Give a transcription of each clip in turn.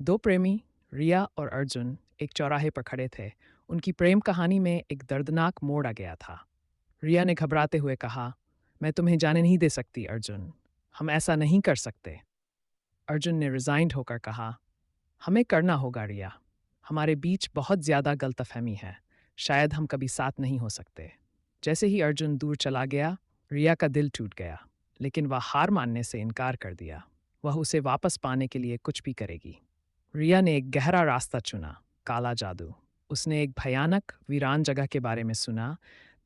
दो प्रेमी, रिया और अर्जुन, एक चौराहे पर खड़े थे। उनकी प्रेम कहानी में एक दर्दनाक मोड़ आ गया था। रिया ने घबराते हुए कहा, मैं तुम्हें जाने नहीं दे सकती अर्जुन। हम ऐसा नहीं कर सकते। अर्जुन ने रिजाइंड होकर कहा, हमें करना होगा रिया। हमारे बीच बहुत ज्यादा गलतफहमी है। शायद हम कभी साथ नहीं हो सकते। जैसे ही अर्जुन दूर चला गया, रिया का दिल टूट गया। लेकिन वह हार मानने से इनकार कर दिया। वह उसे वापस पाने के लिए कुछ भी करेगी। रिया ने एक गहरा रास्ता चुना, काला जादू। उसने एक भयानक वीरान जगह के बारे में सुना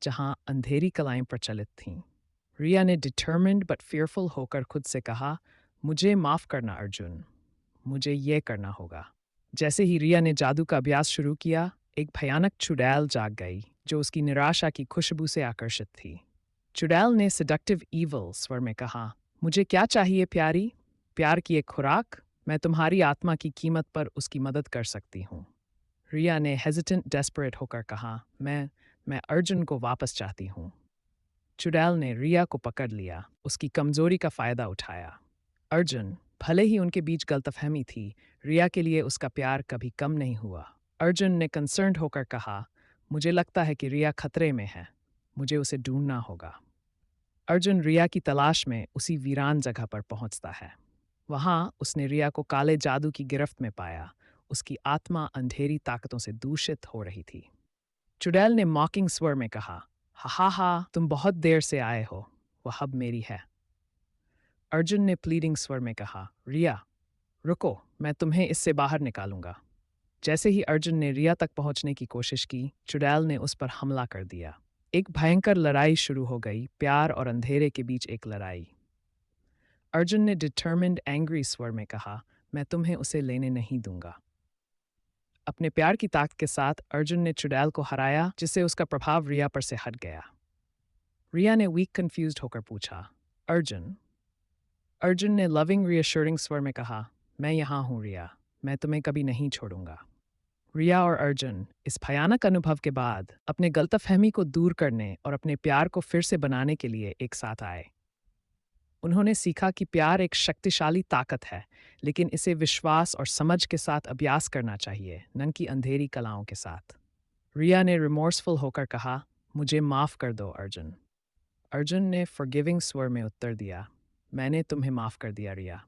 जहां अंधेरी कलाएं प्रचलित थीं। रिया ने डिटर्मिन्ड बट फियरफुल होकर खुद से कहा, मुझे माफ करना अर्जुन, मुझे ये करना होगा। जैसे ही रिया ने जादू का अभ्यास शुरू किया, एक भयानक चुड़ैल जाग गई जो उसकी निराशा की खुशबू से आकर्षित थी। चुड़ैल ने सेडक्टिव ईवल स्वर में कहा, मुझे क्या चाहिए प्यारी? प्यार की एक खुराक? मैं तुम्हारी आत्मा की कीमत पर उसकी मदद कर सकती हूँ। रिया ने हेजिटेंट डेस्परेट होकर कहा, मैं अर्जुन को वापस चाहती हूँ। चुड़ैल ने रिया को पकड़ लिया, उसकी कमजोरी का फायदा उठाया। अर्जुन, भले ही उनके बीच गलतफहमी थी, रिया के लिए उसका प्यार कभी कम नहीं हुआ। अर्जुन ने कंसर्न्ड होकर कहा, मुझे लगता है कि रिया खतरे में है। मुझे उसे ढूंढना होगा। अर्जुन रिया की तलाश में उसी वीरान जगह पर पहुंचता है। वहां उसने रिया को काले जादू की गिरफ्त में पाया। उसकी आत्मा अंधेरी ताकतों से दूषित हो रही थी। चुड़ैल ने मॉकिंग स्वर में कहा, हा हा हा, तुम बहुत देर से आए हो। वह अब मेरी है। अर्जुन ने प्लीडिंग स्वर में कहा, रिया रुको, मैं तुम्हें इससे बाहर निकालूंगा। जैसे ही अर्जुन ने रिया तक पहुंचने की कोशिश की, चुड़ैल ने उस पर हमला कर दिया। एक भयंकर लड़ाई शुरू हो गई, प्यार और अंधेरे के बीच एक लड़ाई। अर्जुन ने डिटर्मिन्ड एंग्री स्वर में कहा, मैं तुम्हें उसे लेने नहीं दूंगा। अपने प्यार की ताकत के साथ अर्जुन ने चुड़ैल को हराया, जिससे उसका प्रभाव रिया पर से हट गया। रिया ने वीक कंफ्यूज्ड होकर पूछा, अर्जुन? अर्जुन ने लविंग रीअश्योरिंग स्वर में कहा, मैं यहाँ हूँ रिया, मैं तुम्हें कभी नहीं छोड़ूंगा। रिया और अर्जुन इस भयानक अनुभव के बाद अपने गलतफहमी को दूर करने और अपने प्यार को फिर से बनाने के लिए एक साथ आए। उन्होंने सीखा कि प्यार एक शक्तिशाली ताकत है, लेकिन इसे विश्वास और समझ के साथ अभ्यास करना चाहिए, न कि अंधेरी कलाओं के साथ। रिया ने रिमोर्सफुल होकर कहा, मुझे माफ कर दो अर्जुन। अर्जुन ने फॉरगिविंग स्वर में उत्तर दिया, मैंने तुम्हें माफ कर दिया रिया।